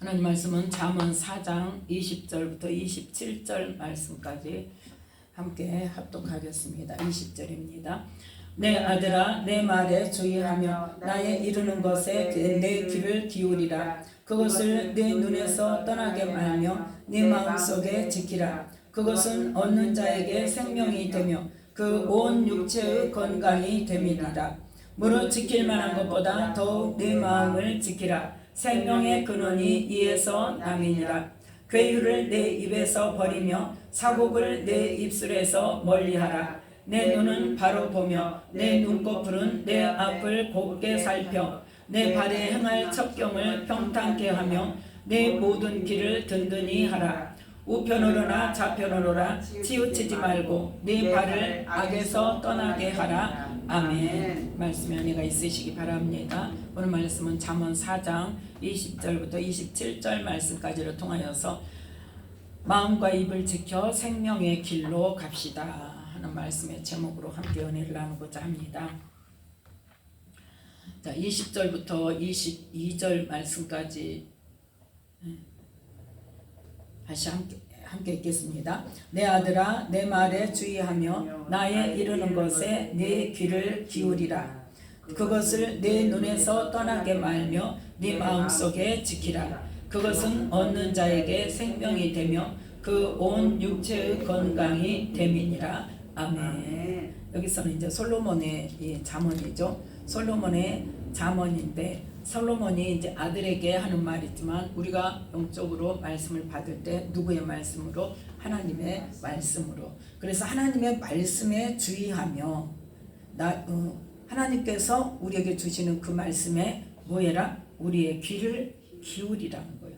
하나님 말씀은 잠언 4장 20절부터 27절 말씀까지 함께 합독하겠습니다. 20절입니다. 내 아들아 내 말에 주의하며 나의 이르는 것에 내 귀를 기울이라. 그것을 내 눈에서 떠나게 말며 네 마음속에 지키라. 그것은 얻는 자에게 생명이 되며 그 온 육체의 건강이 됨이니라. 무릇 지킬 만한 것보다 더욱 네 마음을 지키라. 생명의 근원이 이에서 남이니라. 괴유를 내 입에서 버리며 사곡을 내 입술에서 멀리하라. 내 눈은 바로 보며 내 눈꺼풀은 내 앞을 곱게 살펴 내 발에 행할 첩경을 평탄케 하며 내 모든 길을 든든히 하라. 우편으로나 좌편으로나 치우치지 말고 네 발을 악에서 떠나게 하라. 아멘. 말씀에 은혜가 있으시기 바랍니다. 오늘 말씀은 잠언 4장 20절부터 27절 말씀까지를 통하여서 마음과 입을 지켜 생명의 길로 갑시다 하는 말씀의 제목으로 함께 은혜를 나누고자 합니다. 자, 20절부터 22절 말씀까지 다시 함께 읽겠습니다. 내 아들아 내 말에 주의하며 나의 이르는 것에 네 귀를 기울이라. 그것을 내 눈에서 떠나게 말며 네 마음속에 지키라. 그것은 얻는 자에게 생명이 되며 그 온 육체의 건강이 됨이니라. 아멘. 여기서는 이제 솔로몬의 잠언이죠. 솔로몬의 잠언인데 솔로몬이 이제 아들에게 하는 말이지만 우리가 영적으로 말씀을 받을 때 누구의 말씀으로? 하나님의 말씀으로. 그래서 하나님의 말씀에 주의하며 하나님께서 우리에게 주시는 그 말씀에 뭐해라? 우리의 귀를 기울이라는 거예요.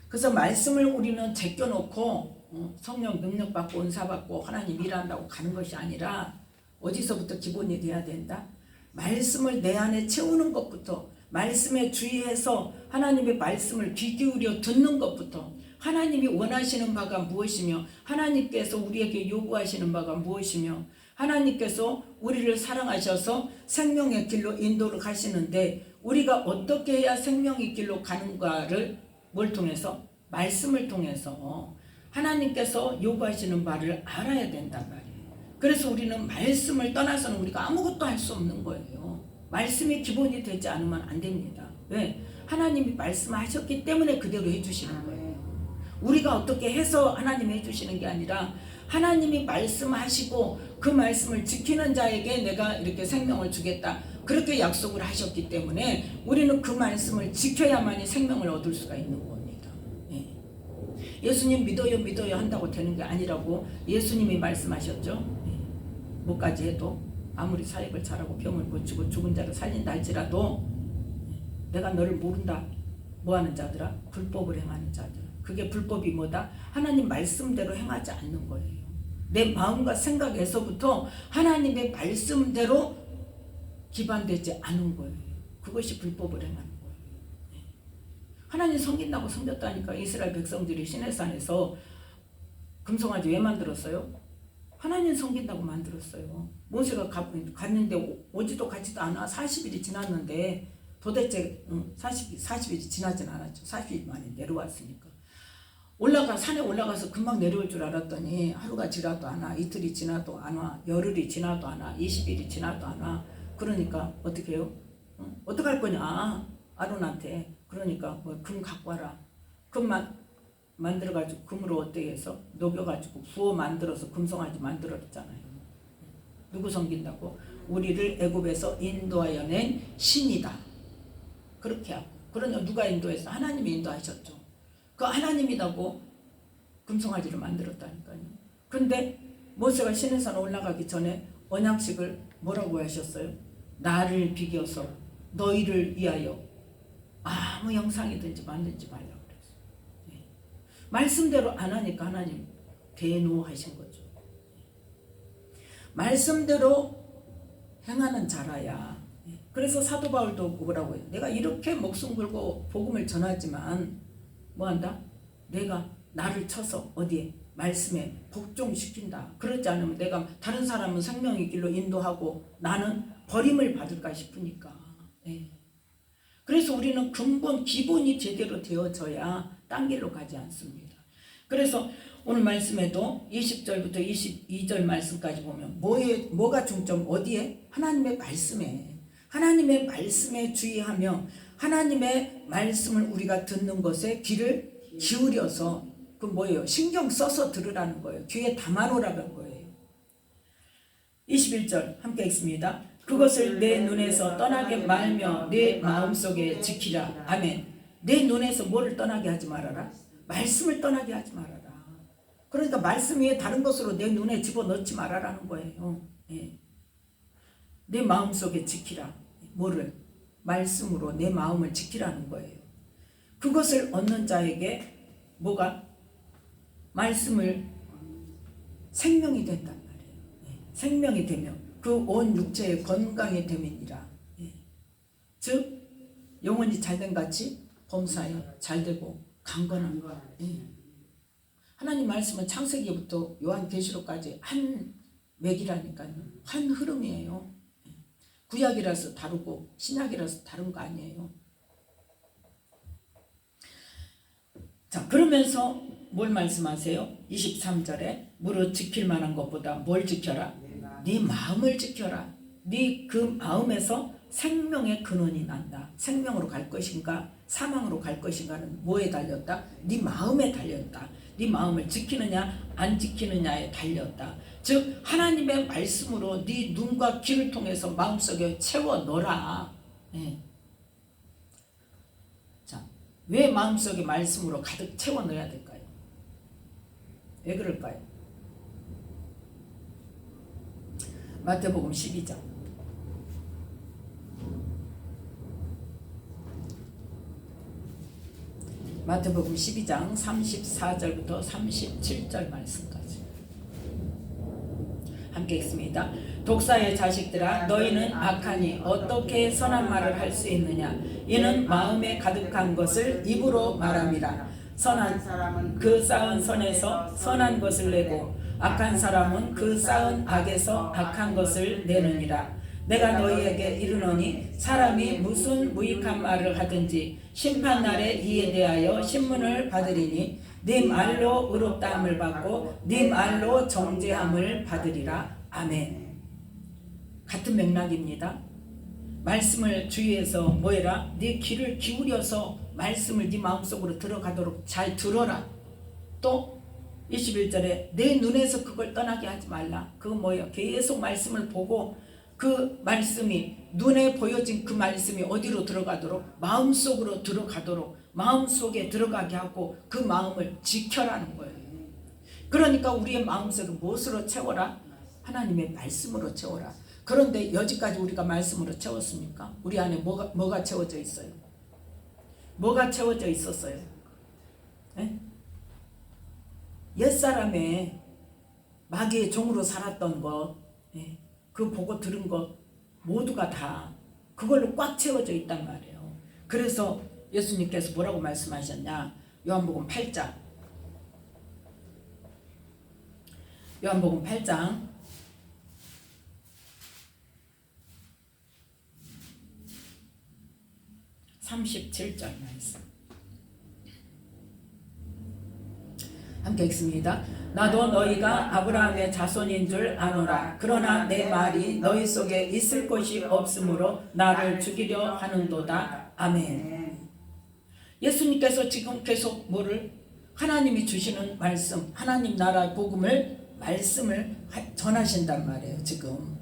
그래서 말씀을 우리는 제껴놓고 성령 능력받고 은사받고 하나님 일한다고 가는 것이 아니라 어디서부터 기본이 돼야 된다? 말씀을 내 안에 채우는 것부터, 말씀에 주의해서 하나님의 말씀을 귀 기울여 듣는 것부터, 하나님이 원하시는 바가 무엇이며 하나님께서 우리에게 요구하시는 바가 무엇이며 하나님께서 우리를 사랑하셔서 생명의 길로 인도를 가시는데 우리가 어떻게 해야 생명의 길로 가는가를 뭘 통해서? 말씀을 통해서 하나님께서 요구하시는 바를 알아야 된단 말이에요. 그래서 우리는 말씀을 떠나서는 우리가 아무것도 할 수 없는 거예요. 말씀이 기본이 되지 않으면 안 됩니다. 왜? 하나님이 말씀하셨기 때문에 그대로 해주시는 거예요. 우리가 어떻게 해서 하나님이 해주시는 게 아니라 하나님이 말씀하시고 그 말씀을 지키는 자에게 내가 이렇게 생명을 주겠다. 그렇게 약속을 하셨기 때문에 우리는 그 말씀을 지켜야만이 생명을 얻을 수가 있는 겁니다. 예수님 믿어요 한다고 되는 게 아니라고 예수님이 말씀하셨죠. 뭐까지 해도 아무리 사역을 잘하고 병을 고치고 죽은 자를 살린다 할지라도 내가 너를 모른다. 뭐하는 자들아? 불법을 행하는 자들. 그게 불법이 뭐다? 하나님 말씀대로 행하지 않는 거예요. 내 마음과 생각에서부터 하나님의 말씀대로 기반되지 않은 거예요. 그것이 불법을 행하는 거예요. 하나님 섬긴다고 섬겼다니까. 이스라엘 백성들이 시내산에서 금송아지 왜 만들었어요? 하나님 섬긴다고 만들었어요. 모세가 갔는데 오지도 가지도 않아. 40일이 지났는데 도대체 40일이 지나진 않았죠. 40일 만에 내려왔으니까. 산에 올라가서 금방 내려올 줄 알았더니 하루가 지나도 않아. 이틀이 지나도 안 와. 열흘이 지나도 안 와. 20일이 지나도 안 와. 그러니까 어떻게 해요? 어떡할 거냐? 아론한테. 그러니까 금 갖고 와라. 금만 만들어가지고 금으로 어떻게 해서 녹여가지고 부어 만들어서 금송아지 만들었잖아요. 누구 섬긴다고? 우리를 애굽에서 인도하여 낸 신이다. 그렇게 하고. 그러냐 누가 인도했어? 하나님이 인도하셨죠. 그 하나님이라고 금송아지를 만들었다니까요. 근데 모세가 시내산 올라가기 전에 언약식을 뭐라고 하셨어요? 나를 비겨서 너희를 위하여 아무 형상이든지 만들지 말라고 그랬어요. 말씀대로 안 하니까 하나님 대노하신 거죠. 말씀대로 행하는 자라야. 그래서 사도 바울도 뭐라고 해요? 내가 이렇게 목숨 걸고 복음을 전하지만 뭐한다? 내가 나를 쳐서 어디에? 말씀에 복종시킨다. 그렇지 않으면 내가 다른 사람은 생명의 길로 인도하고 나는 버림을 받을까 싶으니까. 그래서 그래서 우리는 근본 기본이 제대로 되어져야 딴 길로 가지 않습니다. 그래서 오늘 말씀에도 20절부터 22절 말씀까지 보면 뭐가 중점 어디에? 하나님의 말씀에, 하나님의 말씀에 주의하며 하나님의 말씀을 우리가 듣는 것에 귀를 기울여서 그 뭐예요? 신경 써서 들으라는 거예요. 귀에 담아놓으라는 거예요. 21절 함께 읽습니다. 그것을 내 눈에서 떠나게 말며 내 마음속에 지키라. 아멘. 내 눈에서 뭐를 떠나게 하지 말아라? 말씀을 떠나게 하지 말아라. 그러니까 말씀 위에 다른 것으로 내 눈에 집어넣지 말아라는 거예요. 예. 내 마음속에 지키라. 뭐를? 말씀으로 내 마음을 지키라는 거예요. 그것을 얻는 자에게 뭐가? 말씀을 생명이 된단 말이에요. 예. 생명이 되며 그 온 육체의 건강이 됨이니라. 예. 즉 영혼이 잘된 같이 범사에 잘되고 강건한 거. 예. 하나님 말씀은 창세기부터 요한계시록까지 한 맥이라니까요. 한 흐름이에요. 예. 구약이라서 다르고 신약이라서 다른 거 아니에요. 자, 그러면서 뭘 말씀하세요? 23절에 무릇 지킬 만한 것보다 뭘 지켜라? 네 마음을 지켜라. 네 그 마음에서 생명의 근원이 난다. 생명으로 갈 것인가 사망으로 갈 것인가는 뭐에 달렸다? 네 마음에 달렸다. 네 마음을 지키느냐 안 지키느냐에 달렸다. 즉 하나님의 말씀으로 네 눈과 귀를 통해서 마음속에 채워 넣어라. 네. 자, 왜 마음속에 말씀으로 가득 채워 넣어야 될까요? 왜 그럴까요? 마태복음 12장 마태복음 12장 34절부터 37절 말씀까지 함께 읽습니다. 독사의 자식들아 너희는 악하니 어떻게 선한 말을 할 수 있느냐? 이는 마음에 가득한 것을 입으로 말함이라. 선한 사람은 그 쌓은 선에서 선한 것을 내고 악한 사람은 그 쌓은 악에서 악한 것을 내느니라. 내가 너희에게 이르노니 사람이 무슨 무익한 말을 하든지 심판날에 이에 대하여 신문을 받으리니 네 말로 의롭다함을 받고 네 말로 정죄함을 받으리라. 아멘. 같은 맥락입니다. 말씀을 주의해서 뭐해라? 네 귀를 기울여서 말씀을 네 마음속으로 들어가도록 잘 들어라. 또 21절에 내 눈에서 그걸 떠나게 하지 말라. 그건 뭐예요? 계속 말씀을 보고 그 말씀이 눈에 보여진 그 말씀이 어디로 들어가도록? 마음속으로 들어가도록 마음속에 들어가게 하고 그 마음을 지켜라는 거예요. 그러니까 우리의 마음속에 무엇으로 채워라? 하나님의 말씀으로 채워라. 그런데 여지까지 우리가 말씀으로 채웠습니까? 우리 안에 뭐가 채워져 있어요? 뭐가 채워져 있었어요? 네? 옛사람의 마귀의 종으로 살았던 것, 그 보고 들은 것 모두가 다 그걸로 꽉 채워져 있단 말이에요. 그래서 예수님께서 뭐라고 말씀하셨냐? 요한복음 8장 37절 말씀 함께 읽습니다. 나도 너희가 아브라함의 자손인 줄 아노라. 그러나 내 말이 너희 속에 있을 것이 없으므로 나를 죽이려 하는도다. 아멘. 예수님께서 지금 계속 뭐를? 하나님이 주시는 말씀, 하나님 나라 복음을 말씀을 전하신단 말이에요. 지금.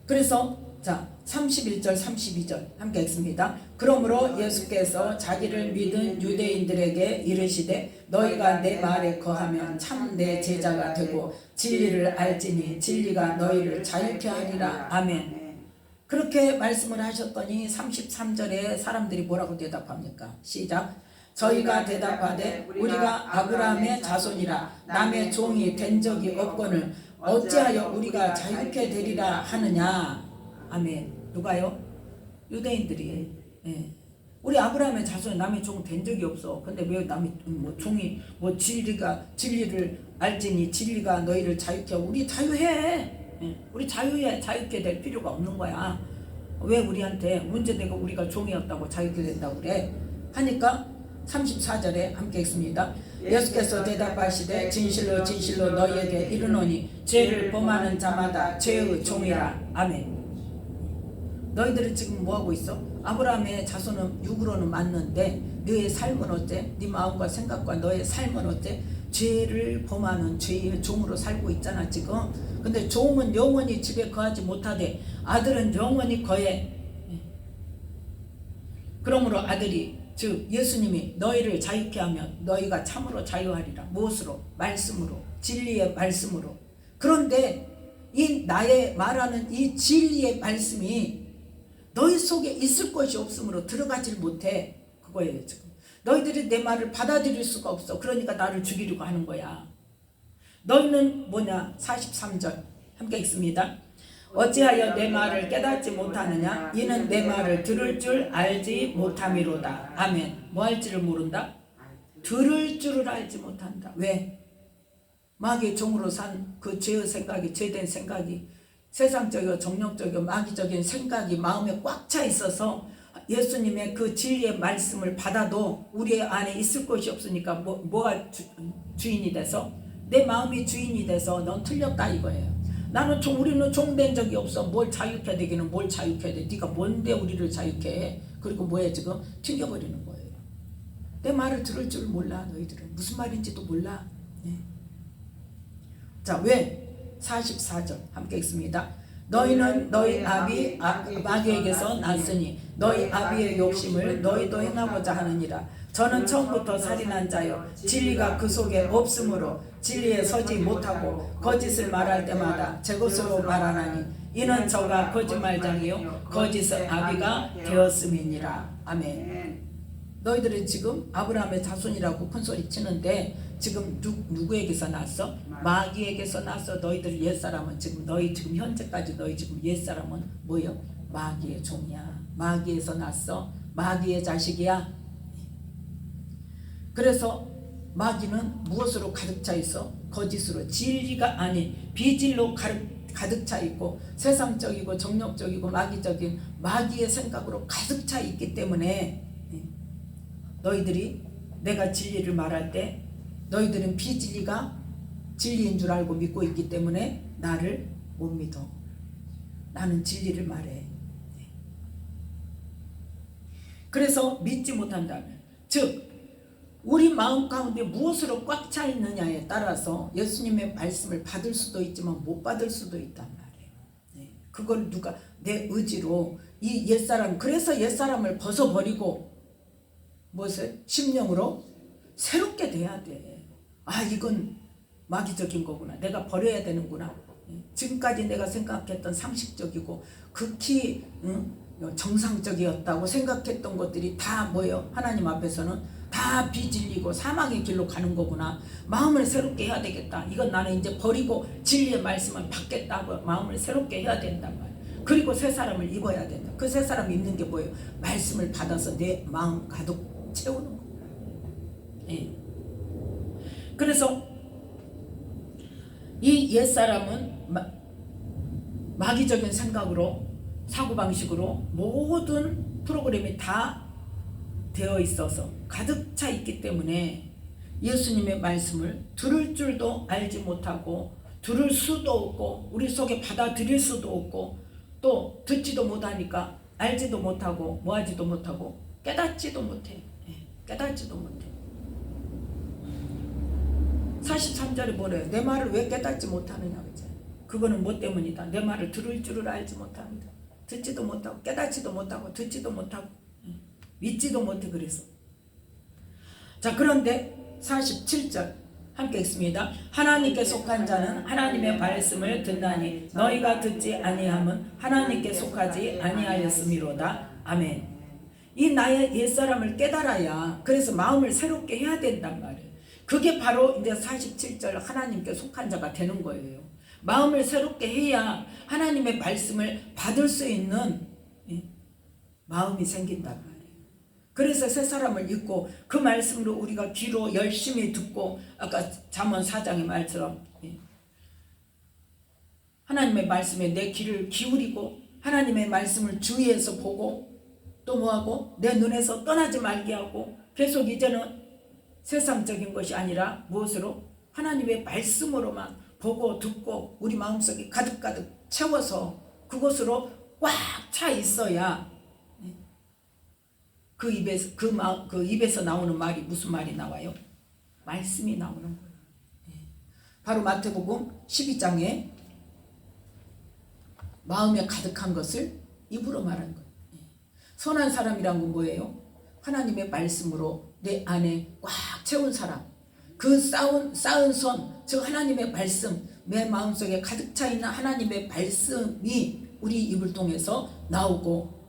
그래서 자 31절 32절 함께 읽습니다. 그러므로 예수께서 자기를 믿은 유대인들에게 이르시되 너희가 내 말에 거하면 참 내 제자가 되고 진리를 알지니 진리가 너희를 자유케 하리라. 아멘. 그렇게 말씀을 하셨더니 33절에 사람들이 뭐라고 대답합니까? 시작. 저희가 대답하되 우리가 아브라함의 자손이라 남의 종이 된 적이 없거늘 어찌하여 우리가 자유케 되리라 하느냐. 아멘. 누가요? 유대인들이. 우리 아브라함의 자손이 남의 종 된 적이 없어. 근데 왜 남의 종이 진리를 알지니 진리가 너희를 자유케 하고 우리 자유해. 우리 자유해. 자유케 될 필요가 없는 거야. 왜 우리한테 문제되고 우리가 종이었다고 자유케 된다고 그래? 하니까 34절에 함께 읽습니다. 예수께서 대답하시되 진실로 진실로 너희에게 이르노니 죄를 범하는 자마다 죄의 종이라. 아멘. 너희들은 지금 뭐하고 있어? 아브라함의 자손은 육으로는 맞는데 너의 삶은 어때? 네 마음과 생각과 너의 삶은 어때? 죄를 범하는 죄의 종으로 살고 있잖아 지금. 근데 종은 영원히 집에 거하지 못하되 아들은 영원히 거해. 그러므로 아들이 즉 예수님이 너희를 자유케 하면 너희가 참으로 자유하리라. 무엇으로? 말씀으로, 진리의 말씀으로. 그런데 이 나의 말하는 이 진리의 말씀이 너희 속에 있을 것이 없으므로 들어가질 못해. 그거예요 지금. 너희들이 내 말을 받아들일 수가 없어. 그러니까 나를 죽이려고 하는 거야. 너희는 뭐냐? 43절 함께 읽습니다. 어찌하여 내 말을 깨닫지 못하느냐? 이는 내 말을 들을 줄 알지 못함이로다. 아멘. 뭐 할지를 모른다? 들을 줄을 알지 못한다. 왜? 마귀의 종으로 산 그 죄의 생각이, 죄된 생각이, 세상적이고 정욕적이고 마귀적인 생각이 마음에 꽉 차 있어서 예수님의 그 진리의 말씀을 받아도 우리 안에 있을 것이 없으니까 뭐가 주인이 돼서? 내 마음이 주인이 돼서 넌 틀렸다 이거예요. 우리는 종된 적이 없어. 뭘 자유케 되기는 뭘 자유케 돼. 네가 뭔데 우리를 자유케 해. 그리고 뭐해 지금? 튕겨버리는 거예요. 내 말을 들을 줄 몰라. 너희들은 무슨 말인지도 몰라. 네. 자, 왜? 44절 함께 읽습니다. 너희는 너희 아비 마귀에게서 났으니 너희 아비의 욕심을 너희도 행하고자 하느니라. 저는 처음부터 살인한 자요 진리가 그 속에 없으므로 진리에 서지 못하고 거짓을 말할 때마다 제 것으로 말하나니 이는 저가 거짓말장이요 거짓의 아비가 되었음이니라. 아멘. 너희들은 지금 아브라함의 자손이라고 큰소리 치는데 지금 누구에게서 났어? 마귀에게서 났어. 너희들 옛사람은 지금 지금 현재까지 너희 지금 옛사람은 뭐요? 마귀의 종이야. 마귀에서 났어. 마귀의 자식이야. 그래서 마귀는 무엇으로 가득 차 있어? 거짓으로, 진리가 아닌 비진리로 가득 차 있고 세상적이고 정욕적이고 마귀적인 마귀의 생각으로 가득 차 있기 때문에 너희들이 내가 진리를 말할 때 너희들은 비진리가 진리인 줄 알고 믿고 있기 때문에 나를 못 믿어. 나는 진리를 말해. 그래서 믿지 못한다면, 즉 우리 마음 가운데 무엇으로 꽉 차 있느냐에 따라서 예수님의 말씀을 받을 수도 있지만 못 받을 수도 있단 말이에요. 그걸 누가 내 의지로 이 옛사람, 그래서 옛사람을 벗어버리고 무엇을? 심령으로 새롭게 돼야 돼. 아, 이건 마귀적인 거구나. 내가 버려야 되는구나. 지금까지 내가 생각했던 상식적이고 극히 정상적이었다고 생각했던 것들이 다 뭐예요? 하나님 앞에서는 다 비진리고 사망의 길로 가는 거구나. 마음을 새롭게 해야 되겠다. 이건 나는 이제 버리고 진리의 말씀을 받겠다고 마음을 새롭게 해야 된단 말이야. 그리고 새 사람을 입어야 된다. 그 새 사람 입는 게 뭐예요? 말씀을 받아서 내 마음 가득 채우는 거. 예. 그래서 이 옛사람은 마귀적인 생각으로, 사고방식으로 모든 프로그램이 다 되어 있어서 가득 차 있기 때문에 예수님의 말씀을 들을 줄도 알지 못하고 들을 수도 없고 우리 속에 받아들일 수도 없고 또 듣지도 못하니까 알지도 못하고 뭐하지도 못하고 깨닫지도 못해. 깨닫지도 못해. 43절에 뭐래요? 내 말을 왜 깨닫지 못하느냐. 그치? 그거는 뭐 때문이다. 내 말을 들을 줄을 알지 못합니다. 듣지도 못하고 깨닫지도 못하고 듣지도 못하고 믿지도 못해. 그래서 자, 그런데 47절 함께 읽습니다. 하나님께 속한 자는 하나님의 말씀을 듣나니 너희가 듣지 아니함은 하나님께 속하지 아니하였음이로다. 아멘. 이 나의 옛사람을 깨달아야, 그래서 마음을 새롭게 해야 된단 말이에요. 그게 바로 이제 47절 하나님께 속한 자가 되는 거예요. 마음을 새롭게 해야 하나님의 말씀을 받을 수 있는 마음이 생긴단 말이에요. 그래서 새 사람을 입고 그 말씀으로 우리가 귀로 열심히 듣고 아까 잠언 4장의 말처럼 하나님의 말씀에 내 귀를 기울이고 하나님의 말씀을 주위에서 보고 또 뭐하고 내 눈에서 떠나지 말게 하고 계속 이제는 세상적인 것이 아니라 무엇으로? 하나님의 말씀으로만 보고 듣고 우리 마음속에 가득가득 채워서 그것으로 꽉 차 있어야 그 입에서 나오는 말이 무슨 말이 나와요? 말씀이 나오는 거예요. 바로 마태복음 12장에 마음에 가득한 것을 입으로 말하는 거예요. 선한 사람이란 건 뭐예요? 하나님의 말씀으로 내 안에 꽉 채운 사람. 그 쌓은 선, 즉 하나님의 말씀, 내 마음속에 가득 차 있는 하나님의 말씀이 우리 입을 통해서 나오고,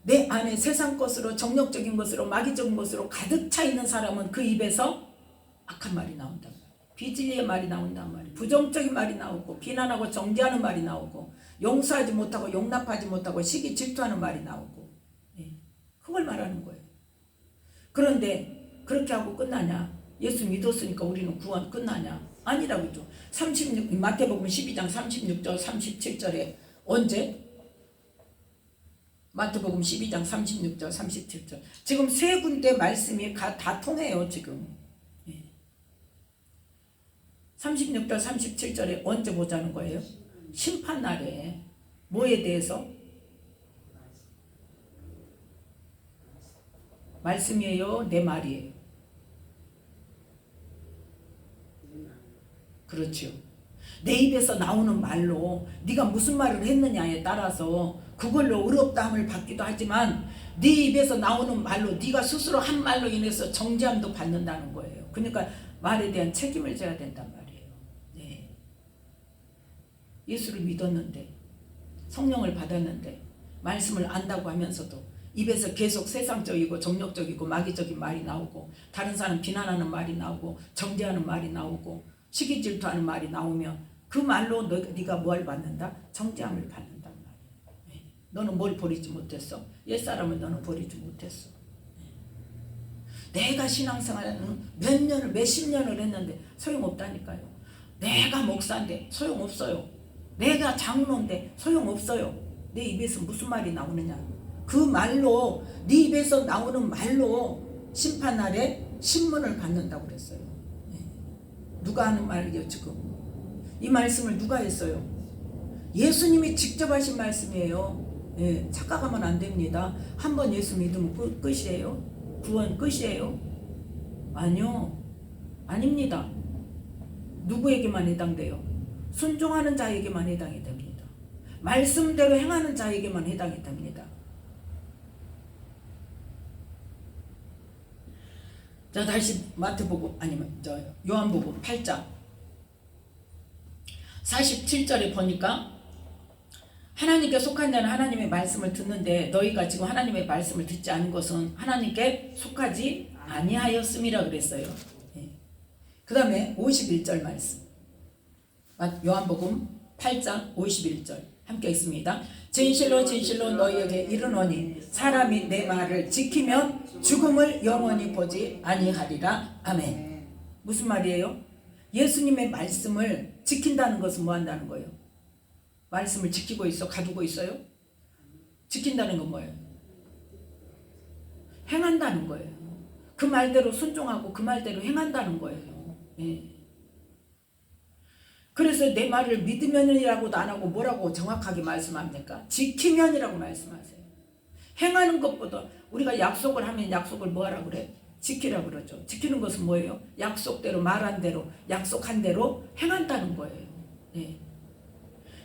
내 안에 세상 것으로 정욕적인 것으로 마귀적인 것으로 가득 차 있는 사람은 그 입에서 악한 말이 나온단 말이에요. 비진리의 말이 나온단 말이에요. 부정적인 말이 나오고 비난하고 정죄하는 말이 나오고 용서하지 못하고 용납하지 못하고 시기 질투하는 말이 나오고, 그걸 말하는 거예요. 그런데 그렇게 하고 끝나냐? 예수 믿었으니까 우리는 구원 끝나냐? 아니라고죠. 마태복음 12장 36절 37절에 언제? 마태복음 12장 36절 37절 지금 세 군데 말씀이 다 통해요. 지금 36절 37절에 언제 보자는 거예요? 심판날에. 뭐에 대해서? 말씀이에요? 내 말이에요? 그렇죠. 내 입에서 나오는 말로 네가 무슨 말을 했느냐에 따라서 그걸로 의롭다함을 받기도 하지만 네 입에서 나오는 말로 네가 스스로 한 말로 인해서 정죄함도 받는다는 거예요. 그러니까 말에 대한 책임을 져야 된단 말이에요. 네. 예수를 믿었는데 성령을 받았는데 말씀을 안다고 하면서도 입에서 계속 세상적이고 정욕적이고 마귀적인 말이 나오고 다른 사람 비난하는 말이 나오고 정죄하는 말이 나오고 시기 질투하는 말이 나오면 그 말로 네가 뭘 받는다? 정죄함을 받는단 말이에요. 너는 뭘 버리지 못했어? 옛사람을 너는 버리지 못했어. 내가 신앙생활을 몇십 년을 했는데 소용없다니까요. 내가 목사인데 소용없어요. 내가 장로인데 소용없어요. 내 입에서 무슨 말이 나오느냐? 그 말로, 네 입에서 나오는 말로 심판날에 신문을 받는다고 그랬어요. 누가 하는 말이에요 지금? 이 말씀을 누가 했어요? 예수님이 직접 하신 말씀이에요. 착각하면 안 됩니다. 한번 예수 믿으면 끝이에요? 구원 끝이에요? 아니요. 아닙니다. 누구에게만 해당돼요? 순종하는 자에게만 해당이 됩니다. 말씀대로 행하는 자에게만 해당이 됩니다. 자, 다시 마태복음 아니면 요한복음 8장 47절에 보니까 하나님께 속한 자는 하나님의 말씀을 듣는데 너희가 지금 하나님의 말씀을 듣지 않은 것은 하나님께 속하지 아니하였음이라 그랬어요. 그 다음에 51절 말씀 요한복음 8장 51절 함께 있습니다. 진실로 진실로 너희에게 이르노니 사람이 내 말을 지키면 죽음을 영원히 보지 아니하리라. 아멘. 무슨 말이에요? 예수님의 말씀을 지킨다는 것은 뭐 한다는 거예요? 말씀을 지키고 있어? 가두고 있어요? 지킨다는 건 뭐예요? 행한다는 거예요. 그 말대로 순종하고 그 말대로 행한다는 거예요. 그래서 내 말을 믿으면이라고도 안 하고 뭐라고 정확하게 말씀합니까? 지키면이라고 말씀하세요. 행하는 것보다 우리가 약속을 하면 약속을 뭐 하라고 그래? 지키라고 그러죠. 지키는 것은 뭐예요? 약속대로 말한 대로 약속한 대로 행한다는 거예요.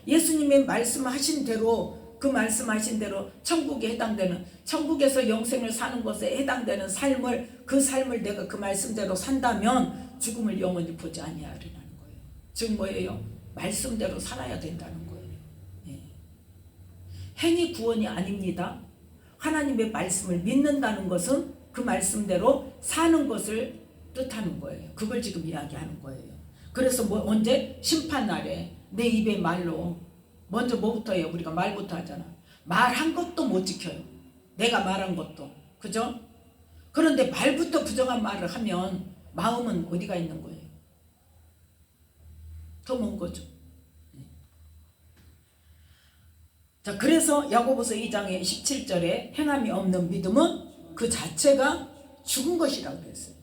예수님의 말씀하신 대로 그 말씀하신 대로 천국에 해당되는 천국에서 영생을 사는 것에 해당되는 삶을 그 삶을 내가 그 말씀대로 산다면 죽음을 영원히 보지 아니하리라는 거예요. 즉 뭐예요? 말씀대로 살아야 된다는 거예요. 행위 구원이 아닙니다. 하나님의 말씀을 믿는다는 것은 그 말씀대로 사는 것을 뜻하는 거예요. 그걸 지금 이야기하는 거예요. 그래서 언제? 심판날에 내 입의 말로 먼저 뭐부터 해요? 우리가 말부터 하잖아. 말한 것도 못 지켜요. 내가 말한 것도. 그죠? 그런데 말부터 부정한 말을 하면 마음은 어디가 있는 거예요? 더 먼 거죠. 자, 그래서 야고보서 2장의 17절에 행함이 없는 믿음은 그 자체가 죽은 것이라고 그랬어요.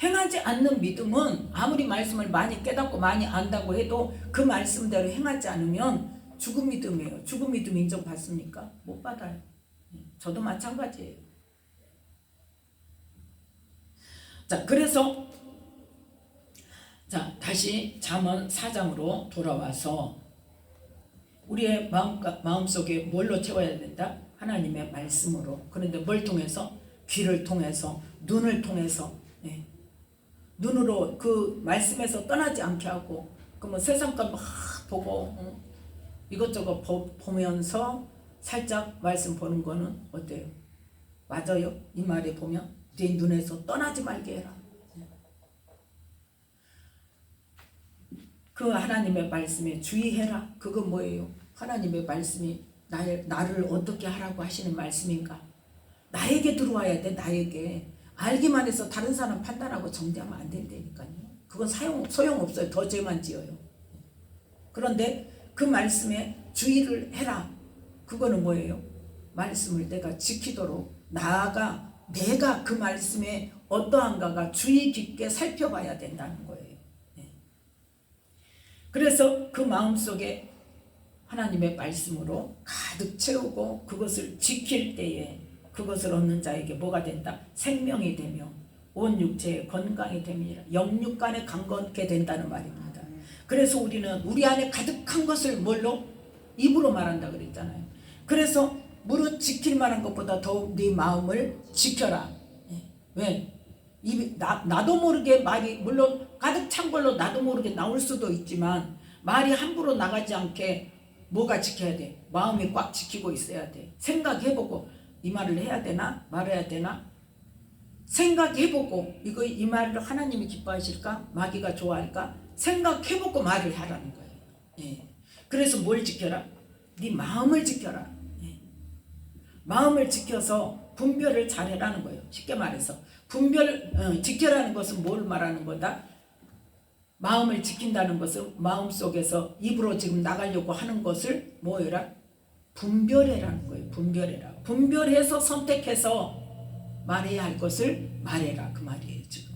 행하지 않는 믿음은 아무리 말씀을 많이 깨닫고 많이 안다고 해도 그 말씀대로 행하지 않으면 죽은 믿음이에요. 죽은 믿음 인정받습니까? 못 받아요. 저도 마찬가지예요. 자, 그래서 자, 다시 잠언 4장으로 돌아와서 우리의 마음속에 뭘로 채워야 된다? 하나님의 말씀으로. 그런데 뭘 통해서? 귀를 통해서, 눈을 통해서, 눈으로 그 말씀에서 떠나지 않게 하고, 그러면 세상 것 막 보고 이것저것 보면서 살짝 말씀 보는 거는 어때요? 맞아요? 이 말에 보면 네 눈에서 떠나지 말게 해라. 그 하나님의 말씀에 주의해라. 그건 뭐예요? 하나님의 말씀이 나를 어떻게 하라고 하시는 말씀인가? 나에게 들어와야 돼. 나에게. 알기만 해서 다른 사람 판단하고 정죄하면 안 된다니까요. 그건 소용없어요. 더 죄만 지어요. 그런데 그 말씀에 주의를 해라. 그거는 뭐예요? 말씀을 내가 지키도록 나아가 내가 그 말씀에 어떠한가가 주의 깊게 살펴봐야 된다는 거예요. 그래서 그 마음속에 하나님의 말씀으로 가득 채우고 그것을 지킬 때에 그것을 얻는 자에게 뭐가 된다? 생명이 되며 온 육체의 건강이 됨이라. 영육간에 강건케 된다는 말입니다. 그래서 우리는 우리 안에 가득한 것을 뭘로? 입으로 말한다 그랬잖아요. 그래서 무릇 지킬 만한 것보다 더욱 네 마음을 지켜라. 왜? 나도 모르게 말이 물론 가득 찬 걸로 나도 모르게 나올 수도 있지만 말이 함부로 나가지 않게 뭐가 지켜야 돼? 마음이 꽉 지키고 있어야 돼. 생각해보고 이 말을 해야 되나? 말해야 되나? 생각해보고 이 말을 하나님이 기뻐하실까? 마귀가 좋아할까? 생각해보고 말을 하라는 거예요. 그래서 뭘 지켜라? 네 마음을 지켜라. 마음을 지켜서 분별을 잘해라는 거예요. 쉽게 말해서 지켜라는 것은 뭘 말하는 거다? 마음을 지킨다는 것은 마음속에서 입으로 지금 나가려고 하는 것을 뭐해라? 분별해라는 거예요. 분별해라. 분별해서 선택해서 말해야 할 것을 말해라. 그 말이에요 지금.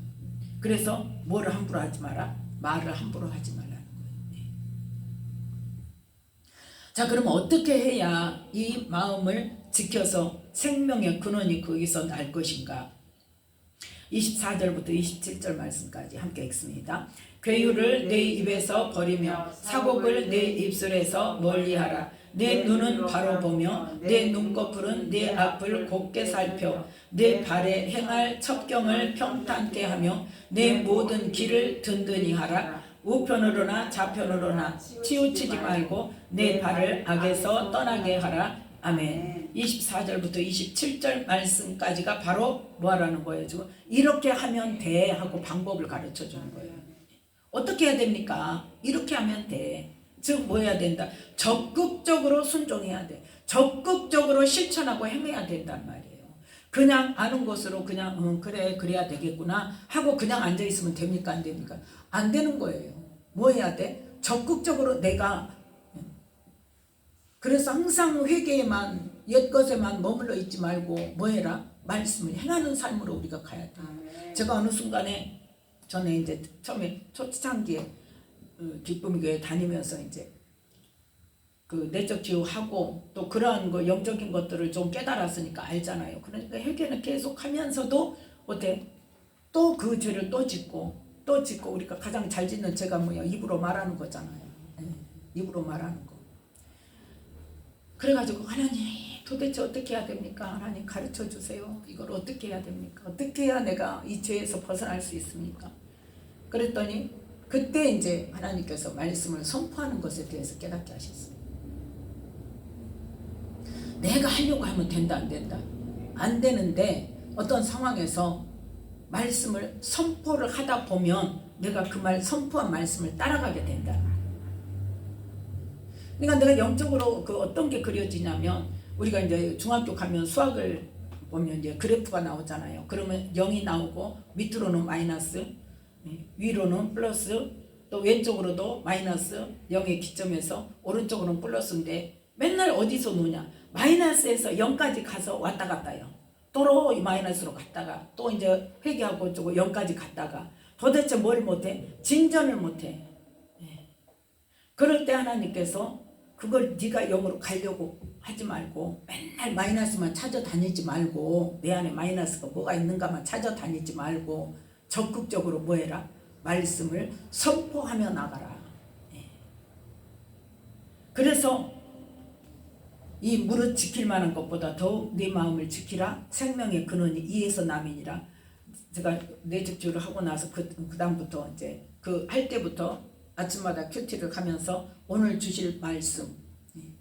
그래서 뭐를 함부로 하지 마라? 말을 함부로 하지 말라는 거예요. 자, 그럼 어떻게 해야 이 마음을 지켜서 생명의 근원이 거기서 날 것인가? 24절부터 27절 말씀까지 함께 읽습니다. 괴유를 내 입에서 버리며 사곡을 내 입술에서 멀리하라. 내 눈은 바로 보며 내 눈꺼풀은 내 앞을 곱게 살펴 내 발에 행할 첩경을 평탄케 하며 내 모든 길을 든든히 하라. 우편으로나 좌편으로나 치우치지 말고 내 발을 악에서 떠나게 하라. 아멘. 24절부터 27절 말씀까지가 바로 뭐하라는 거예요? 지금 이렇게 하면 돼 하고 방법을 가르쳐 주는 거예요. 어떻게 해야 됩니까? 이렇게 하면 돼. 즉 뭐 해야 된다? 적극적으로 순종해야 돼. 적극적으로 실천하고 행해야 된단 말이에요. 그냥 아는 것으로 그냥 그래 그래야 되겠구나 하고 그냥 앉아 있으면 됩니까? 안 됩니까? 안 되는 거예요. 뭐 해야 돼? 적극적으로 내가. 그래서 항상 회개에만 옛것에만 머물러 있지 말고 뭐 해라? 말씀을 행하는 삶으로 우리가 가야 돼. 제가 어느 순간에 전에 이제 처음에 초창기에 기쁨 교회 다니면서 이제 그 내적 치유하고 또 그러한 거 영적인 것들을 좀 깨달았으니까 알잖아요. 그러니까 회개는 계속 하면서도 어때? 또 그 죄를 또 짓고 우리가 가장 잘 짓는 죄가 뭐야? 입으로 말하는 거잖아요. 입으로 말하는 거. 그래가지고 하나님 도대체 어떻게 해야 됩니까? 하나님 가르쳐 주세요. 이걸 어떻게 해야 됩니까? 어떻게 해야 내가 이 죄에서 벗어날 수 있습니까? 그랬더니 그때 이제 하나님께서 말씀을 선포하는 것에 대해서 깨닫게 하셨어요. 내가 하려고 하면 된다 안 된다? 안 되는데 어떤 상황에서 말씀을 선포를 하다 보면 내가 그 선포한 말씀을 따라가게 된다. 그러니까 내가 영적으로 그 어떤 게 그려지냐면 우리가 이제 중학교 가면 수학을 보면 이제 그래프가 나오잖아요. 그러면 0이 나오고 밑으로는 마이너스, 위로는 플러스, 또 왼쪽으로도 마이너스 0의 기점에서 오른쪽으로는 플러스인데 맨날 어디서 노냐? 마이너스에서 0까지 가서 왔다 갔다요. 또로 이 마이너스로 갔다가 또 이제 회귀하고 어쩌고 0까지 갔다가 도대체 뭘 못해? 진전을 못해. 예. 그럴 때 하나님께서 그걸 네가 0으로 가려고 하지 말고 맨날 마이너스만 찾아다니지 말고 내 안에 마이너스가 뭐가 있는가만 찾아다니지 말고 적극적으로 뭐 해라? 말씀을 선포하며 나가라. 예. 그래서 이 무릇 지킬 만한 것보다 더욱 네 마음을 지키라. 생명의 근원이 이에서 남이니라. 제가 내집주를 하고 나서 그 다음부터 이제 그 할 때부터 아침마다 큐티를 가면서 오늘 주실 말씀,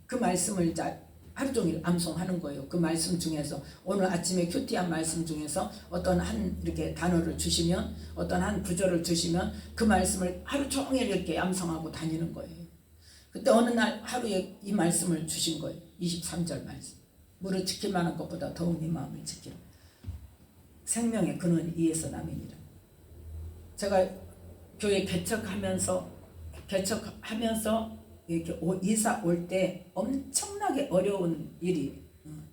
그 말씀을 이제 하루 종일 암송하는 거예요. 그 말씀 중에서 오늘 아침에 큐티한 말씀 중에서 어떤 한 이렇게 단어를 주시면 어떤 한 구절을 주시면 그 말씀을 하루 종일 이렇게 암송하고 다니는 거예요. 그때 어느 날 하루에 이 말씀을 주신 거예요. 23절 말씀. 무릇 지킬 만한 것보다 더욱 네 마음을 지키라. 생명의 근원이 이에서 남이니라. 제가 교회 개척하면서 이렇게 이사 올 때 엄청나게 어려운 일이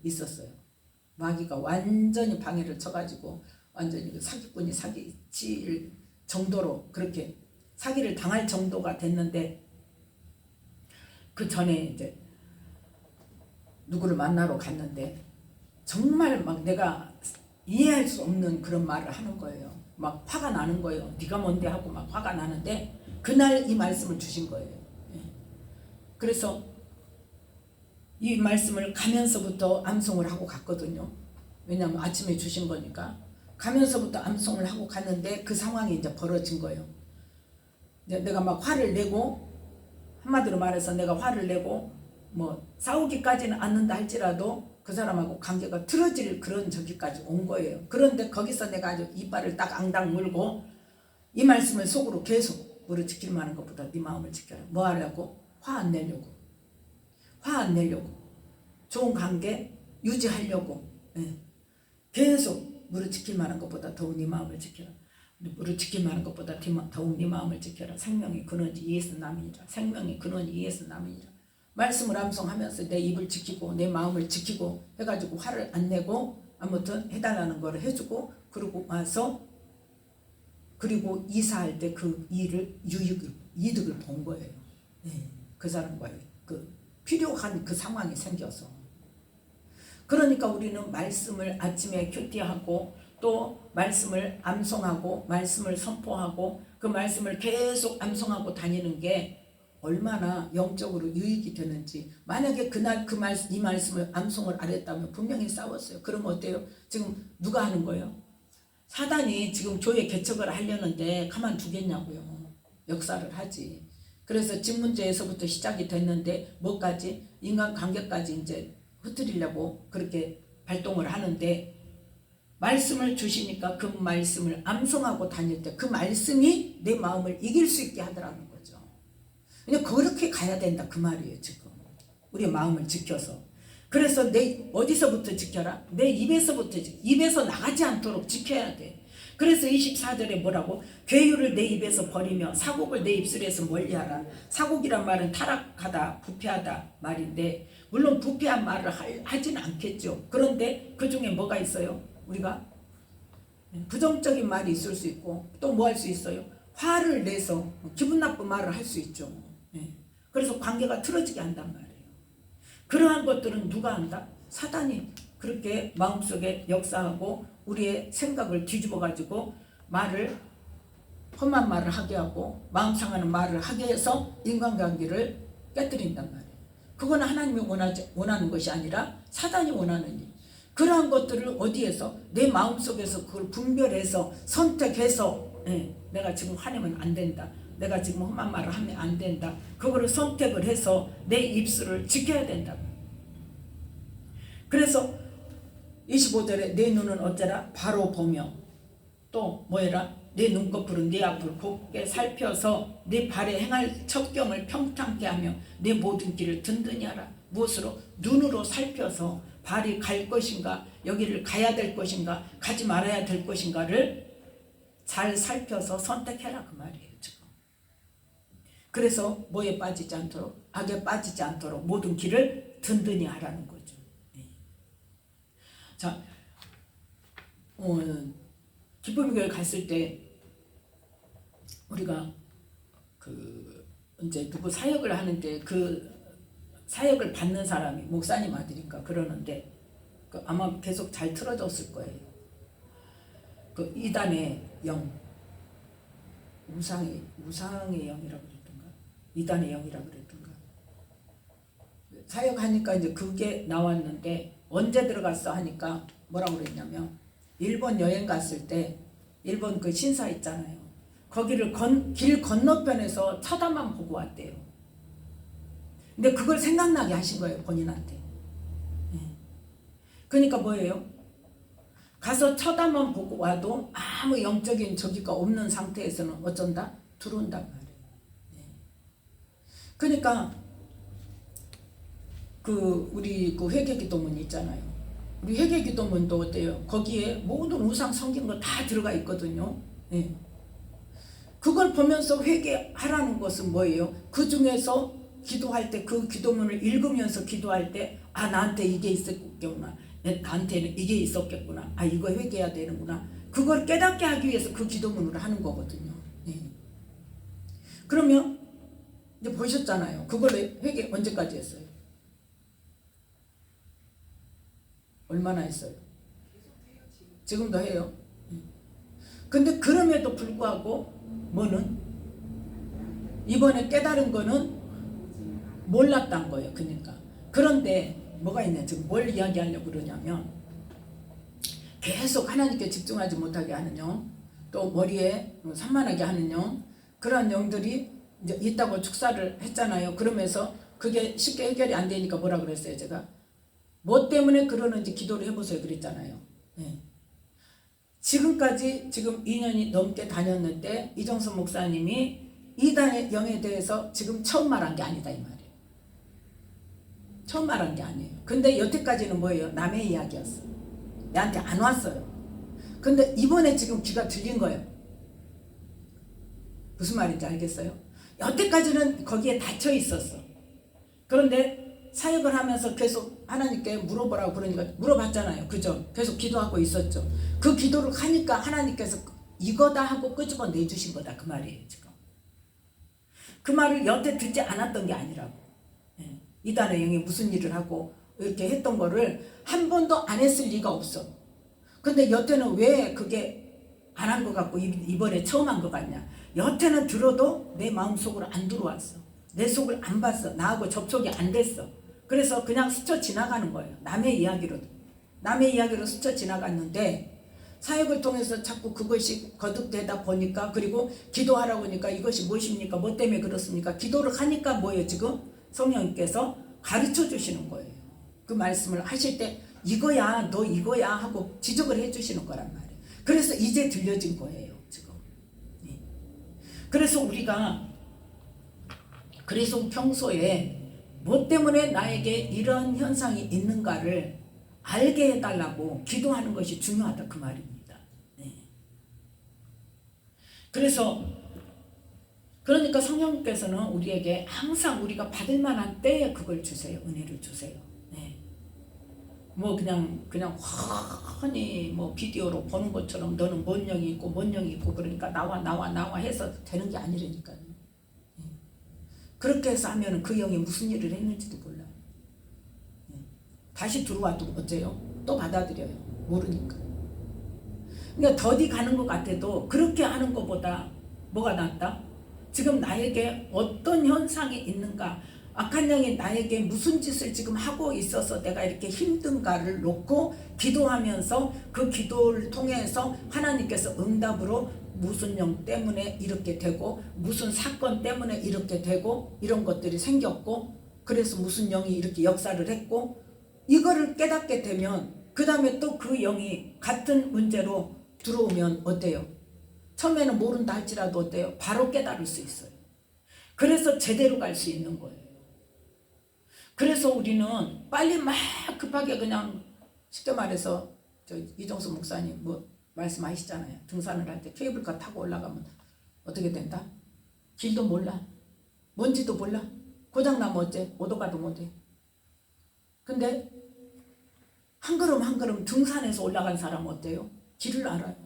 있었어요. 마귀가 완전히 방해를 쳐가지고 완전히 사기꾼이 사기칠 정도로 그렇게 사기를 당할 정도가 됐는데 그 전에 이제 누구를 만나러 갔는데 정말 막 내가 이해할 수 없는 그런 말을 하는 거예요. 막 화가 나는 거예요. 네가 뭔데 하고 막 화가 나는데 그날 이 말씀을 주신 거예요. 그래서 이 말씀을 가면서부터 암송을 하고 갔거든요. 왜냐하면 아침에 주신 거니까. 가면서부터 암송을 하고 갔는데 그 상황이 이제 벌어진 거예요. 내가 막 화를 내고 한마디로 말해서 내가 화를 내고 뭐 싸우기까지는 않는다 할지라도 그 사람하고 관계가 틀어질 그런 저기까지 온 거예요. 그런데 거기서 내가 아주 이빨을 딱 앙당 물고 이 말씀을 속으로 계속 무릇 지킬 만한 것보다 네 마음을 지켜라. 뭐 하려고? 화 안 내려고. 화 안 내려고. 좋은 관계 유지하려고. 예. 계속 무릇 지킬 만한 것보다 더욱 네 마음을 지켜라. 무릇 지킬 만한 것보다 더욱 네 마음을 지켜라. 생명의 근원이 이에서 남이니라. 생명의 근원이 이에서 남이니라. 말씀을 암송하면서 내 입을 지키고 내 마음을 지키고 해가지고 화를 안 내고 아무튼 해달라는 거를 해주고 그러고 와서 그리고 이사할 때 그 일을 이득을 본 거예요. 네. 그 사람과의 그 필요한 그 상황이 생겨서 그러니까 우리는 말씀을 아침에 큐티하고 또 말씀을 암송하고 말씀을 선포하고 그 말씀을 계속 암송하고 다니는 게 얼마나 영적으로 유익이 되는지. 만약에 그날 이 말씀을 암송을 안 했다면 분명히 싸웠어요. 그럼 어때요? 지금 누가 하는 거예요? 사단이 지금 교회 개척을 하려는데 가만두겠냐고요. 역사를 하지. 그래서 집 문제에서부터 시작이 됐는데 뭐까지? 인간관계까지 이제 흐트리려고 그렇게 발동을 하는데 말씀을 주시니까 그 말씀을 암송하고 다닐 때 그 말씀이 내 마음을 이길 수 있게 하더라는 거죠. 그냥 그렇게 가야 된다 그 말이에요. 지금 우리의 마음을 지켜서. 그래서 내 어디서부터 지켜라? 내 입에서부터 입에서 나가지 않도록 지켜야 돼. 그래서 24절에 뭐라고? 괴유를 내 입에서 버리며 사곡을 내 입술에서 멀리하라. 사곡이란 말은 타락하다, 부패하다 말인데 물론 부패한 말을 하지는 않겠죠. 그런데 그 중에 뭐가 있어요? 우리가 부정적인 말이 있을 수 있고 또 뭐 할 수 있어요? 화를 내서 기분 나쁜 말을 할 수 있죠. 그래서 관계가 틀어지게 한단 말이에요. 그러한 것들은 누가 한다? 사단이 그렇게 마음속에 역사하고 우리의 생각을 뒤집어 가지고 말을 험한 말을 하게 하고 마음 상하는 말을 하게 해서 인간관계를 깨뜨린단 말이에요. 그건 하나님이 원하는 것이 아니라 사단이 원하는 일. 그러한 것들을 어디에서? 내 마음속에서 그걸 분별해서 선택해서 내가 지금 화내면 안 된다. 내가 지금 험한 말을 하면 안 된다. 그거를 선택을 해서 내 입술을 지켜야 된다. 그래서 25절에 내 눈은 어쩌라? 바로 보며 또 뭐해라? 내 눈꺼풀은 네 앞을 곱게 살펴서 네 발에 행할 첩경을 평탄케 하며 내 모든 길을 든든히 하라. 무엇으로? 눈으로 살펴서 발이 갈 것인가, 여기를 가야 될 것인가, 가지 말아야 될 것인가를 잘 살펴서 선택해라 그 말이에요. 지금. 그래서 뭐에 빠지지 않도록, 악에 빠지지 않도록 모든 길을 든든히 하라는 거죠. 예. 자, 기쁨교회 갔을 때 우리가 그 이제 누구 사역을 하는데 그 사역을 받는 사람이 목사님 아들인가 그러는데 그 아마 계속 잘 틀어졌을 거예요. 그 이단의 영, 우상의 영이라고 그랬던가, 이단의 영이라고 그랬던가. 사역하니까 이제 그게 나왔는데 언제 들어갔어 하니까 뭐라고 그랬냐면 일본 여행 갔을 때 일본 그 신사 있잖아요. 거기를 길 건너편에서 쳐다만 보고 왔대요. 근데 그걸 생각나게 하신 거예요, 본인한테. 예. 그러니까 뭐예요? 가서 쳐다만 보고 와도 아무 영적인 저기가 없는 상태에서는 어쩐다? 들어온단 말이에요. 예. 그러니까 우리 그 회개기도문 있잖아요. 우리 회개기도문도 어때요? 거기에 모든 우상 섬긴 거 다 들어가 있거든요. 예. 그걸 보면서 회개하라는 것은 뭐예요? 그 중에서 기도할 때 그 기도문을 읽으면서 기도할 때 나한테 이게 있었겠구나. 나한테는 이게 있었겠구나. 이거 회개해야 되는구나. 그걸 깨닫게 하기 위해서 그 기도문을 하는 거거든요. 예. 그러면 이제 보셨잖아요. 그걸 회개 언제까지 했어요? 얼마나 했어요? 지금도 해요. 근데 그럼에도 불구하고 뭐는 이번에 깨달은 거는 몰랐단 거예요. 그러니까 그런데 뭐가 있냐, 지금 뭘 이야기하려고 그러냐면 계속 하나님께 집중하지 못하게 하는 영, 또 머리에 산만하게 하는 영, 그런 영들이 이제 있다고 축사를 했잖아요. 그러면서 그게 쉽게 해결이 안 되니까 뭐라 그랬어요? 제가 뭐 때문에 그러는지 기도를 해보세요 그랬잖아요. 네. 지금까지 지금 2년이 넘게 다녔는데 이정선 목사님이 이단의 영에 대해서 지금 처음 말한 게 아니다 이 말이에요. 처음 말한 게 아니에요. 근데 여태까지는 뭐예요? 남의 이야기였어. 얘한테 안 왔어요. 근데 이번에 지금 귀가 들린 거예요. 무슨 말인지 알겠어요? 여태까지는 거기에 닫혀 있었어. 그런데 사역을 하면서 계속 하나님께 물어보라고 그러니까 물어봤잖아요. 그죠? 계속 기도하고 있었죠. 그 기도를 하니까 하나님께서 이거다 하고 끄집어 내주신 거다 그 말이에요. 지금 그 말을 여태 듣지 않았던 게 아니라고. 예. 이단의 영이 무슨 일을 하고 이렇게 했던 거를 한 번도 안 했을 리가 없어. 근데 여태는 왜 그게 안 한 것 같고 이번에 처음 한 것 같냐. 여태는 들어도 내 마음속으로 안 들어왔어. 내 속을 안 봤어. 나하고 접촉이 안 됐어. 그래서 그냥 스쳐 지나가는 거예요. 남의 이야기로 스쳐 지나갔는데 사역을 통해서 자꾸 그것이 거듭되다 보니까, 그리고 기도하라고 하니까 이것이 무엇입니까? 뭐 때문에 그렇습니까? 기도를 하니까 뭐예요? 지금 성령님께서 가르쳐 주시는 거예요. 그 말씀을 하실 때 이거야 너 이거야 하고 지적을 해 주시는 거란 말이에요. 그래서 이제 들려진 거예요 지금. 네. 그래서 우리가 평소에 뭐 때문에 나에게 이런 현상이 있는가를 알게 해달라고 기도하는 것이 중요하다 그 말입니다. 네. 그러니까 성령님께서는 우리에게 항상 우리가 받을 만한 때에 그걸 주세요. 은혜를 주세요. 네. 뭐 그냥 훤히 뭐 비디오로 보는 것처럼 너는 뭔 영이 있고 뭔 영이 있고 그러니까 나와 해서 되는 게 아니라니까요. 네. 그렇게 해서 하면 그 영이 무슨 일을 했는지도 몰라요. 네. 다시 들어와도 어째요? 또 받아들여요. 모르니까. 그러니까 더디 가는 것 같아도 그렇게 하는 것보다 뭐가 낫다? 지금 나에게 어떤 현상이 있는가, 악한 영이 나에게 무슨 짓을 지금 하고 있어서 내가 이렇게 힘든가를 놓고 기도하면서 그 기도를 통해서 하나님께서 응답으로 무슨 영 때문에 이렇게 되고 무슨 사건 때문에 이렇게 되고 이런 것들이 생겼고 그래서 무슨 영이 이렇게 역사를 했고 이거를 깨닫게 되면 그 다음에 또 그 영이 같은 문제로 들어오면 어때요? 처음에는 모른다 할지라도 어때요? 바로 깨달을 수 있어요. 그래서 제대로 갈 수 있는 거예요. 그래서 우리는 빨리 막 급하게 그냥 쉽게 말해서 이정수 목사님 뭐 말씀하시잖아요. 등산을 할 때 케이블카 타고 올라가면 어떻게 된다? 길도 몰라. 뭔지도 몰라. 고장나면 어째? 오도 가도 못해. 근데 한 걸음 한 걸음 등산해서 올라간 사람 어때요? 길을 알아요.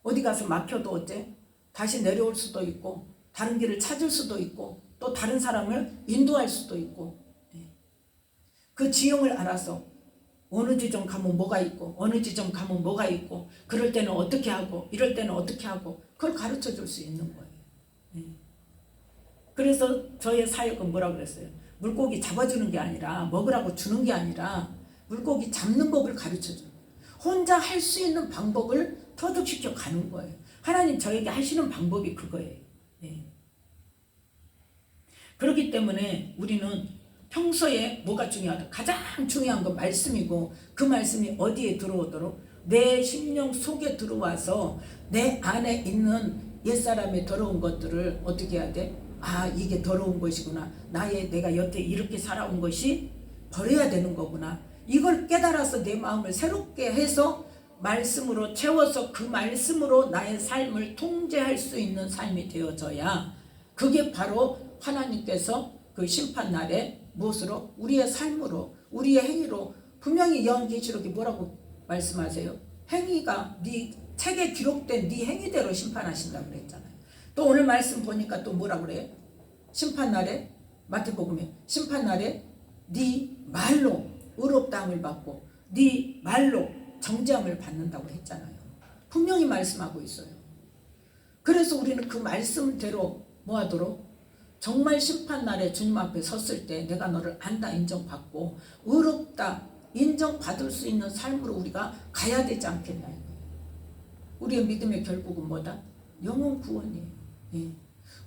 어디 가서 막혀도 어때? 다시 내려올 수도 있고 다른 길을 찾을 수도 있고 또 다른 사람을 인도할 수도 있고 그 지형을 알아서 어느 지점 가면 뭐가 있고 어느 지점 가면 뭐가 있고 그럴 때는 어떻게 하고 이럴 때는 어떻게 하고 그걸 가르쳐 줄 수 있는 거예요. 그래서 저의 사역은 뭐라 그랬어요? 물고기 잡아주는 게 아니라 먹으라고 주는 게 아니라 물고기 잡는 법을 가르쳐 줘요. 혼자 할 수 있는 방법을 터득시켜 가는 거예요. 하나님 저에게 하시는 방법이 그거예요. 그렇기 때문에 우리는 평소에 뭐가 중요하다? 가장 중요한 건 말씀이고 그 말씀이 어디에 들어오도록 내 심령 속에 들어와서 내 안에 있는 옛사람의 더러운 것들을 어떻게 해야 돼? 아, 이게 더러운 것이구나. 내가 여태 이렇게 살아온 것이 버려야 되는 거구나. 이걸 깨달아서 내 마음을 새롭게 해서 말씀으로 채워서 그 말씀으로 나의 삶을 통제할 수 있는 삶이 되어져야 그게 바로 하나님께서 그 심판날에 무엇으로? 우리의 삶으로 우리의 행위로 분명히 요한계시록이 뭐라고 말씀하세요? 행위가 네 책에 기록된 네 행위대로 심판하신다고 그랬잖아요. 또 오늘 말씀 보니까 또 뭐라 그래요? 심판날에 마태복음에 심판날에 네 말로 의롭다함을 받고 네 말로 정죄함을 받는다고 했잖아요. 분명히 말씀하고 있어요. 그래서 우리는 그 말씀대로 뭐 하도록? 정말 심판날에 주님 앞에 섰을 때 내가 너를 안다 인정받고 의롭다 인정받을 수 있는 삶으로 우리가 가야 되지 않겠나. 우리의 믿음의 결국은 뭐다? 영혼 구원이에요.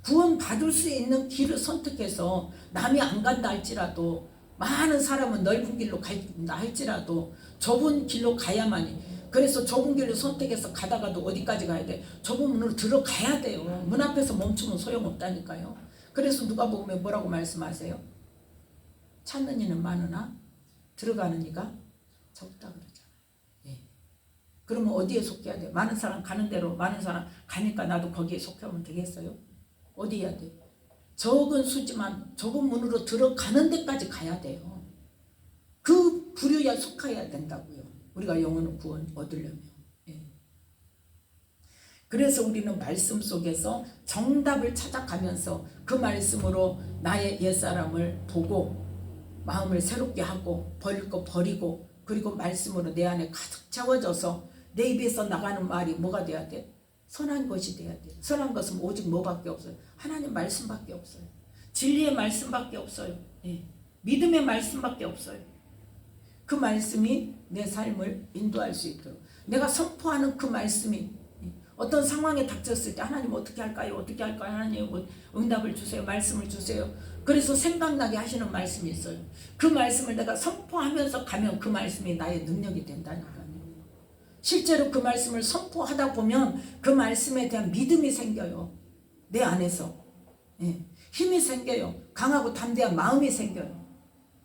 구원 받을 수 있는 길을 선택해서 남이 안 간다 할지라도 많은 사람은 넓은 길로 간다 할지라도 좁은 길로 가야만이. 그래서 좁은 길로 선택해서 가다가도 어디까지 가야 돼? 좁은 문으로 들어가야 돼요. 문 앞에서 멈추면 소용없다니까요. 그래서 누가복음에 뭐라고 말씀하세요? 찾는 이는 많으나 들어가는 이가 적다 그러잖아요. 그러면 어디에 속해야 돼? 많은 사람 가는 대로 많은 사람 가니까 나도 거기에 속하면 되겠어요? 어디 해야 돼? 적은 수지만 좁은 문으로 들어가는 데까지 가야 돼요. 그 부류에 속해야 된다고요. 우리가 영혼의 구원 얻으려면. 그래서 우리는 말씀 속에서 정답을 찾아가면서 그 말씀으로 나의 옛사람을 보고 마음을 새롭게 하고 버릴 거 버리고 그리고 말씀으로 내 안에 가득 채워져서 내 입에서 나가는 말이 뭐가 돼야 돼? 선한 것이 돼야 돼. 선한 것은 오직 뭐밖에 없어요? 하나님 말씀밖에 없어요. 진리의 말씀밖에 없어요. 믿음의 말씀밖에 없어요. 그 말씀이 내 삶을 인도할 수 있도록 내가 선포하는 그 말씀이 어떤 상황에 닥쳤을 때 하나님 어떻게 할까요? 어떻게 할까요? 하나님 응답을 주세요. 말씀을 주세요. 그래서 생각나게 하시는 말씀이 있어요. 그 말씀을 내가 선포하면서 가면 그 말씀이 나의 능력이 된다니까요. 실제로 그 말씀을 선포하다 보면 그 말씀에 대한 믿음이 생겨요. 내 안에서. 힘이 생겨요. 강하고 담대한 마음이 생겨요.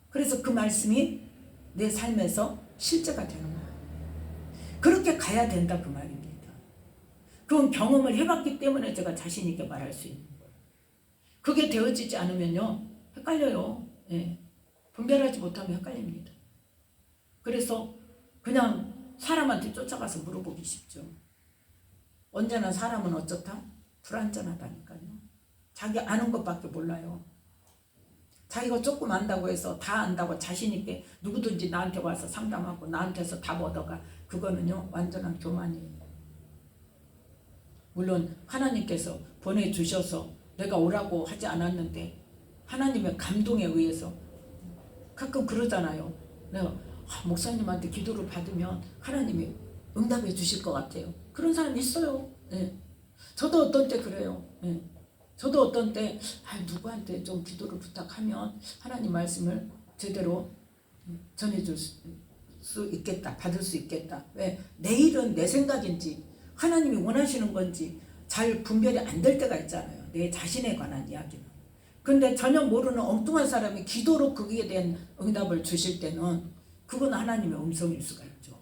그래서 그 말씀이 내 삶에서 실제가 되는 거예요. 그렇게 가야 된다 그 말입니다. 그건 경험을 해봤기 때문에 제가 자신 있게 말할 수 있는 거예요. 그게 되어지지 않으면요 헷갈려요. 분별하지 못하면 헷갈립니다. 그래서 그냥 사람한테 쫓아가서 물어보기 쉽죠. 언제나 사람은 어쩌다? 불완전하다니까요. 자기 아는 것밖에 몰라요. 자기가 조금 안다고 해서 다 안다고 자신 있게 누구든지 나한테 와서 상담하고 나한테서 답 얻어가. 그거는요 완전한 교만이에요. 물론 하나님께서 보내주셔서 내가 오라고 하지 않았는데 하나님의 감동에 의해서 가끔 그러잖아요. 내가 목사님한테 기도를 받으면 하나님이 응답해 주실 것 같아요. 그런 사람 있어요. 저도 어떤 때 그래요. 저도 어떤 때 누구한테 좀 기도를 부탁하면 하나님 말씀을 제대로 전해줄 수 있겠다. 받을 수 있겠다. 왜? 내일은 내 생각인지 하나님이 원하시는 건지 잘 분별이 안 될 때가 있잖아요. 내 자신에 관한 이야기는. 근데 전혀 모르는 엉뚱한 사람이 기도로 거기에 대한 응답을 주실 때는 그건 하나님의 음성일 수가 있죠.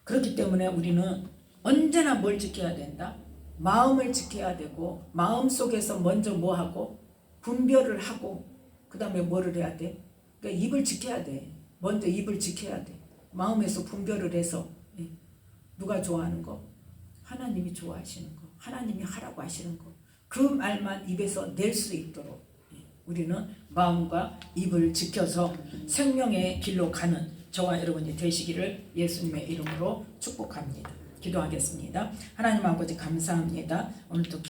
그렇기 때문에 우리는 언제나 뭘 지켜야 된다? 마음을 지켜야 되고 마음속에서 먼저 뭐하고 분별을 하고 그 다음에 뭐를 해야 돼? 그러니까 입을 지켜야 돼. 먼저 입을 지켜야 돼. 마음에서 분별을 해서 누가 좋아하는 거? 하나님이 좋아하시는 거. 하나님이 하라고 하시는 거. 그 말만 입에서 낼 수 있도록 우리는 마음과 입을 지켜서 생명의 길로 가는 저와 여러분이 되시기를 예수님의 이름으로 축복합니다. 기도하겠습니다. 하나님 아버지 감사합니다. 오늘도